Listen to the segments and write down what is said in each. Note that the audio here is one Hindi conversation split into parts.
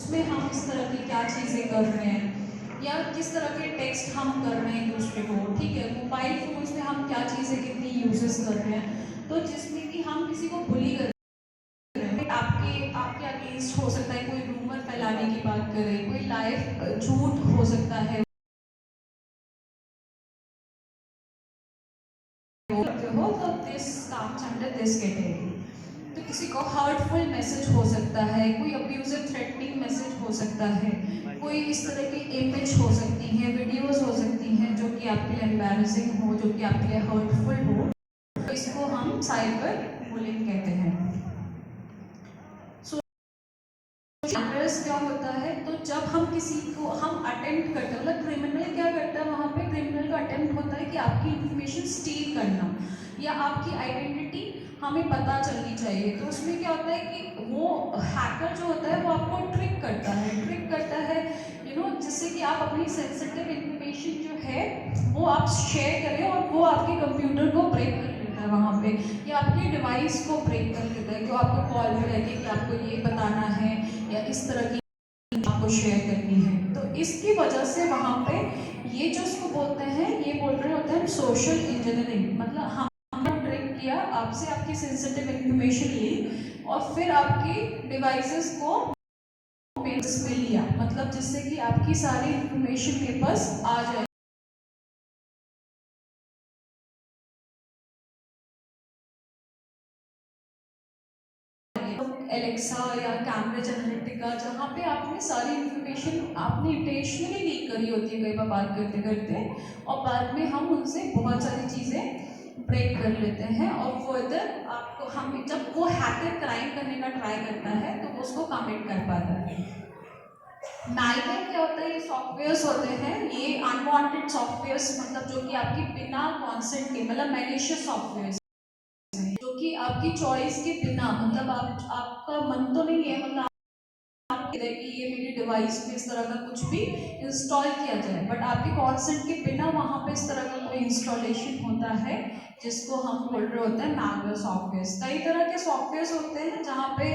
उसमें हम इस तरह की क्या चीज़ें कर रहे हैं या किस तरह के टेक्स्ट हम कर रहे हैं एक दूसरे को, ठीक है। मोबाइल फ़ोन्स में हम क्या चीज़ें कितनी यूजेस कर रहे हैं, तो जिसमें कि हम किसी को बुली कर रहे हैं, आपके आपके अगेंस्ट हो सकता है, कोई रूमर फैलाने की बात करे, कोई लाइव झूठ हो सकता है हो, तो this comes under this category. तो किसी को हर्टफुल मैसेज हो सकता है, कोई अब्यूजिव थ्रेटनिंग मैसेज हो सकता है, कोई इस तरह की इमेज हो सकती है, वीडियोस हो सकती हैं जो कि आपके लिए एम्बैरेसिंग हो, जो कि आपके लिए हर्टफुल हो, तो इसको हम साइबर बुलिंग कहते हैं। एड्रेस क्या होता है, तो जब हम किसी को हम अटेम्प्ट करते हैं, मतलब क्रिमिनल क्या करता है, वहाँ पे क्रिमिनल का अटेम्प्ट होता है कि आपकी इंफॉर्मेशन स्टील करना या आपकी आइडेंटिटी हमें पता चलनी चाहिए। तो उसमें क्या होता है कि वो हैकर जो होता है वो आपको ट्रिक करता है जिससे कि आप अपनी सेंसिटिव इंफॉर्मेशन जो है वो आप शेयर करें और वो आपके कंप्यूटर को ब्रेक कर लेता है वहाँ पे, या आपके डिवाइस को ब्रेक कर लेता है, कि आपको कॉल में रहती है कि आपको ये बताना है या इस तरह की आपको शेयर करनी है। तो इसकी वजह से वहाँ पे ये जो उसको बोलते हैं, ये बोल रहे होते हैं सोशल इंजीनियरिंग, मतलब हमने ट्रिक किया, आपसे आपकी सेंसिटिव इंफॉर्मेशन ली और फिर आपकी डिवाइसेस को पेज में लिया, मतलब जिससे कि आपकी सारी इंफॉर्मेशन मेरे पास आ जाए। एलेक्सा या कैम्ब्रिज एनालिटिका, जहाँ पे आपने सारी इंफॉर्मेशन आपने इंटेंशनली लीक करी होती है कई बार बात करते करते, और बाद में हम उनसे बहुत सारी चीज़ें ब्रेक कर लेते हैं, और फर्दर आपको हम जब वो हैकर क्राइम करने का ट्राई करता है तो वो उसको कमिट कर पाता है। मैलवेयर क्या होता है, ये सॉफ्टवेयर्स होते हैं, ये अनवांटेड सॉफ्टवेयर्स, मतलब जो कि आपकी बिना कॉन्सेंट के, मतलब मैलिशियस सॉफ्टवेयर्स जो कि आपकी चॉइस के बिना, मतलब आपका मन तो नहीं है, मतलब आप कि ये मेरी डिवाइस पे इस तरह का कुछ भी इंस्टॉल किया जाए, बट आपके कॉन्सेंट के बिना वहाँ पे इस तरह का कोई इंस्टॉलेशन होता है जिसको हम बोल रहे होते हैं मैलवेयर सॉफ्टवेयर्स। कई तरह के सॉफ्टवेयर्स होते हैं जहाँ पे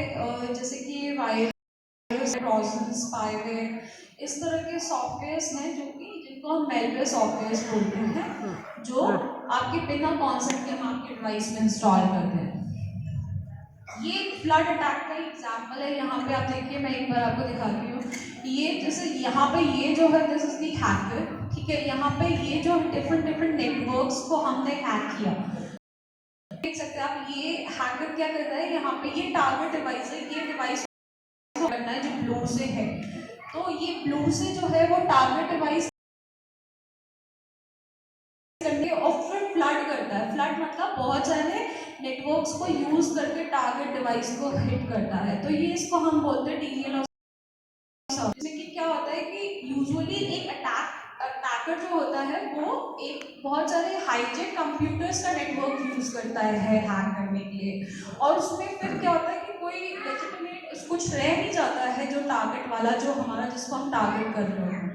जैसे कि वायरस, ट्रोजन, स्पाईवेयर, इस तरह के सॉफ्टवेयर्स हैं जो कि जिनको हम मेलवेयर सॉफ्टवेयर्स बोलते हैं, जो आपके बिना कॉन्सेंट के हम आपके डिवाइस में इंस्टॉल करते हैं। ये फ्लड अटैक का एग्जाम्पल है, यहाँ पे आप देखिए, मैं एक बार आपको दिखाती हूँ। ये जैसे यहाँ पे ये जो है दिस इज दी हैकर, ठीक है, यहाँ पे ये जो डिफरेंट डिफरेंट नेटवर्क्स को हमने हैक किया, देख सकते हैं आप। ये हैकर क्या कर रहा है, यहाँ पे ये टारगेट डिवाइस है, ये डिवाइस करना है जो ब्लू से है, तो ये ब्लू से जो है वो टारगेट डिवाइस करके और फिर फ्लड करता है। फ्लड मतलब बहुत सारे नेटवर्क्स को यूज करके टारगेट डिवाइस को हिट करता है, तो ये इसको हम बोलते हैं डीएनएस। जिसमें कि क्या होता है कि यूजुअली एक अटैकर जो होता है वो एक बहुत सारे हाईजेक कंप्यूटर्स का नेटवर्क यूज करता है हैक करने के लिए, और उसमें फिर क्या होता है कि कोई लेजिटिमेट कुछ रह नहीं जाता है, जो टारगेट वाला जो हमारा जिसको हम टारगेट कर रहे हैं,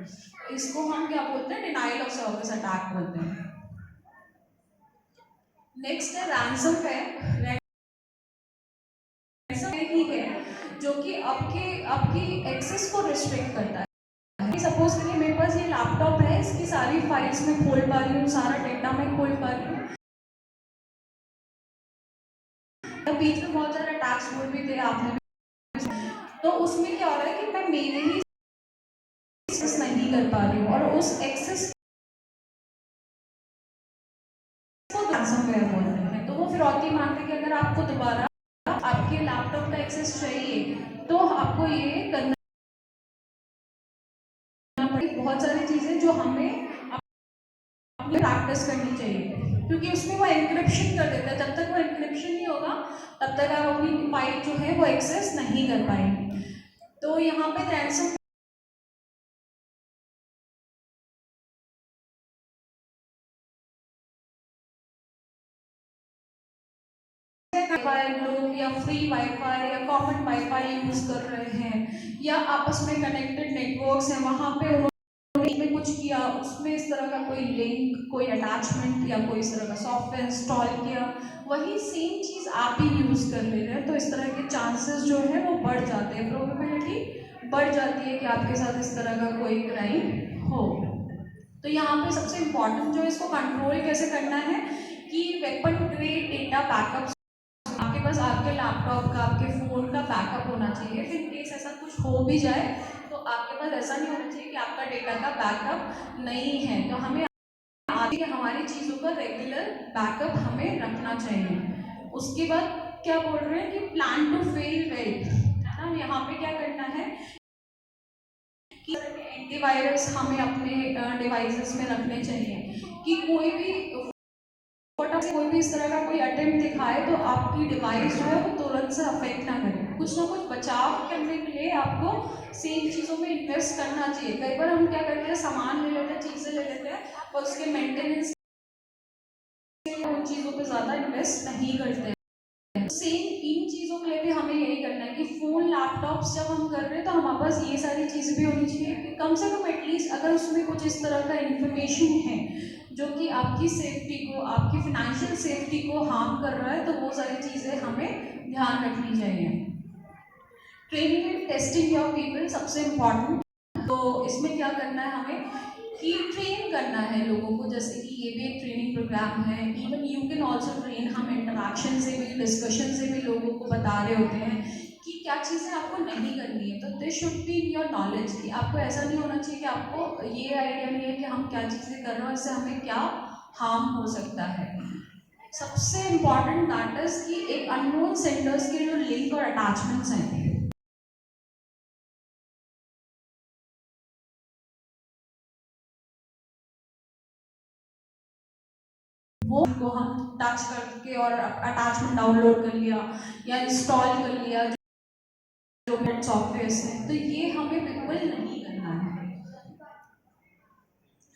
इसको हम क्या बोलते हैं, डिनाइल ऑफ सर्विस अटैक बोलते हैं। नेक्स्ट है रैंसमवेयर। ही है जो कि आपकी एक्सेस को रिस्ट्रिक्ट करता है। सपोज करिए मेरे पास ये लैपटॉप है, इसकी सारी फाइल्स में खोल पा रही हूँ, सारा डेटा मैं खोल पा रही हूँ, तो बीच में बहुत सारे अटैक्स हुए भी थे आपने, तो उसमें क्या हो रहा है कि मैं मेरे ही एक्सेस नहीं कर पा रही हूँ, और उस एक्सेस को रैंसमवेयर बोल रहे हैं। तो वो फिरौती मांगते हैं कि अगर आपको दोबारा आपके लैपटॉप का एक्सेस चाहिए तो आपको ये करना पड़ेगी, बहुत सारी चीजें जो हमें अपनी प्रैक्टिस करनी चाहिए, क्योंकि उसमें वो एन्क्रिप्शन कर देता है, जब तक वो एन्क्रिप्शन नहीं होगा तब तक आप अपनी फाइल जो है वो एक्सेस नहीं कर पाएंगे। तो यहाँ पे रैंसम लोग या फ्री वाईफाई या कॉमन वाईफाई यूज कर रहे हैं, या आपस में कनेक्टेड नेटवर्क्स हैं, वहाँ पे उन्होंने कुछ किया, उसमें इस तरह का कोई लिंक, कोई अटैचमेंट या कोई इस तरह का सॉफ्टवेयर इंस्टॉल किया, वही सेम चीज़ आप ही यूज़ कर ले रहे हैं, तो इस तरह के चांसेस जो है वो बढ़ जाते हैं, प्रोबेबिलिटी बढ़ जाती है कि आपके साथ इस तरह का कोई क्राइम हो। तो यहाँ पे सबसे इम्पॉर्टेंट जो है इसको कंट्रोल कैसे करना है कि वेपन ग्रेड डेटा बैकअप आपके पास आपके लैपटॉप का आपके फ़ोन का बैकअप होना चाहिए। इन केस ऐसा कुछ हो भी जाए तो आपके पास ऐसा नहीं होना चाहिए कि आपका डेटा का बैकअप नहीं है। तो हमें आगे हमारी चीज़ों का रेगुलर बैकअप हमें रखना चाहिए। उसके बाद क्या बोल रहे हैं कि प्लान टू फेल वेल, है ना। यहाँ पे क्या करना है कि एंटीवायरस हमें अपने डिवाइसेस में रखने चाहिए कि कोई भी फटाक से कोई भी इस तरह का कोई अटेम्प्ट दिखाए तो आपकी डिवाइस जो है वो तुरंत से अफेक्ट ना करे। कुछ ना कुछ बचाव करने के लिए आपको सेम चीज़ों में इन्वेस्ट करना चाहिए। कई बार हम क्या करते हैं, सामान ले लेते हैं, चीज़ें ले लेते हैं और उसके मेंटेनेंस उन चीज़ों पे ज़्यादा इन्वेस्ट नहीं करते हैं। सेम इन चीज़ों के लिए भी हमें यही करना है कि फ़ोन लैपटॉप्स जब हम कर रहे हैं तो हमारे पास ये सारी चीज़ें भी होनी चाहिए कि कम से कम एटलीस्ट अगर उसमें कुछ इस तरह का इंफॉर्मेशन है जो कि आपकी सेफ्टी को, आपकी फिनेंशियल सेफ्टी को हार्म कर रहा है, तो वो सारी चीज़ें हमें ध्यान रखनी चाहिए। Training and testing your people सबसे इम्पॉर्टेंट। तो इसमें क्या करना है हमें कि ट्रेन करना है लोगों को, जैसे कि ये भी एक ट्रेनिंग प्रोग्राम है। Even you can also train, हम इंटरेक्शन से भी, डिस्कशन से भी लोगों को बता रहे होते हैं कि क्या चीज़ें आपको नहीं करनी है। तो this should be in your knowledge कि आपको ऐसा नहीं होना चाहिए कि आपको ये आइडिया नहीं है कि हम क्या चीज़ें कर रहे हैं, इससे हमें क्या हार्म हो सकता है। सबसे इम्पॉर्टेंट दैट इज कि एक अननोन सेंडर्स के जो लिंक और अटैचमेंट्स हैं वो को हम टच करके और अटैचमेंट डाउनलोड कर लिया या इंस्टॉल कर लिया जो सॉफ्टवेयर है, तो ये हमें बिल्कुल नहीं करना है।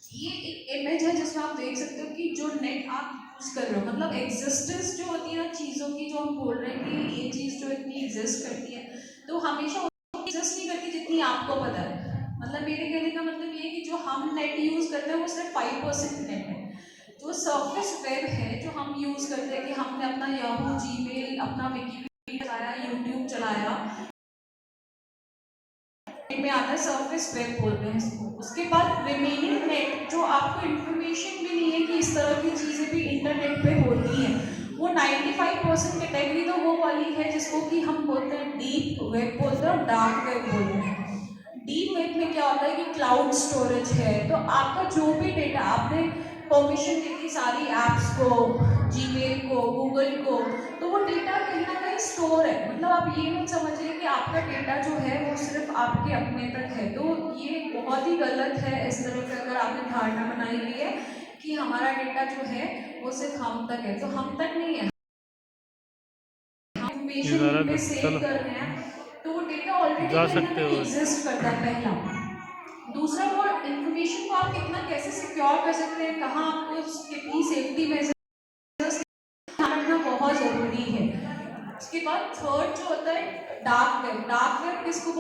ये एक इमेज है जिसमें आप देख सकते हो कि जो नेट आप यूज कर रहे हो, मतलब एग्जिस्टेंस जो होती है ना चीज़ों की, जो हम बोल रहे हैं कि ये चीज़ जो इतनी एग्जिस्ट करती है, तो हमेशा एग्जिस्ट नहीं करती जितनी आपको पता है। मतलब मेरे कहने का मतलब ये है कि जो हम नेट यूज करते हैं वो सिर्फ 5% नेट है। जो सरफेस वेब है जो हम यूज करते हैं कि हमने अपना याहू, जीमेल, अपना विकिपीडिया चलाया, यूट्यूब चलाया, में आता है सरफेस वेब बोलते हैं इसको। उसके बाद रिमेनिंग नेट जो आपको इंफॉर्मेशन भी नहीं है कि इस तरह की चीज़ें भी इंटरनेट पे होती हैं, वो 95% कैटेगरी तो वो वाली है जिसको कि हम बोलते हैं डीप वेब बोलते हैं और डार्क वेब बोलते हैं। डीप वेब में क्या होता है कि क्लाउड स्टोरेज है, तो आपका जो भी डेटा आपने परमिशन दी थी सारी ऐप्स को, जीमेल को, गूगल को, तो वो डेटा कहीं ना कहीं स्टोर है। मतलब आप ये मत समझिए कि आपका डेटा जो है वो सिर्फ आपके अपने तक है। तो ये बहुत ही गलत है इस तरह का अगर आपने धारणा बनाई हुई है कि हमारा डेटा जो है वो सिर्फ हम तक है। तो हम तक नहीं है, इंफॉर्मेशन पे सेव कर रहे हैं, तो वो डेटा ऑलरेडी जा कहीं ना सकते कहीं हो। एग्जिस्ट करता है, पहला। दूसरा, वो इंफॉर्मेशन को आप कितना कैसे सिक्योर कर सकते हैं, कहाँ आपको कितनी सेफ्टी मेजर्स ध्यान रखना बहुत ज़रूरी है। उसके बाद थर्ड जो होता है डार्क वेब। डार्क वेब किसको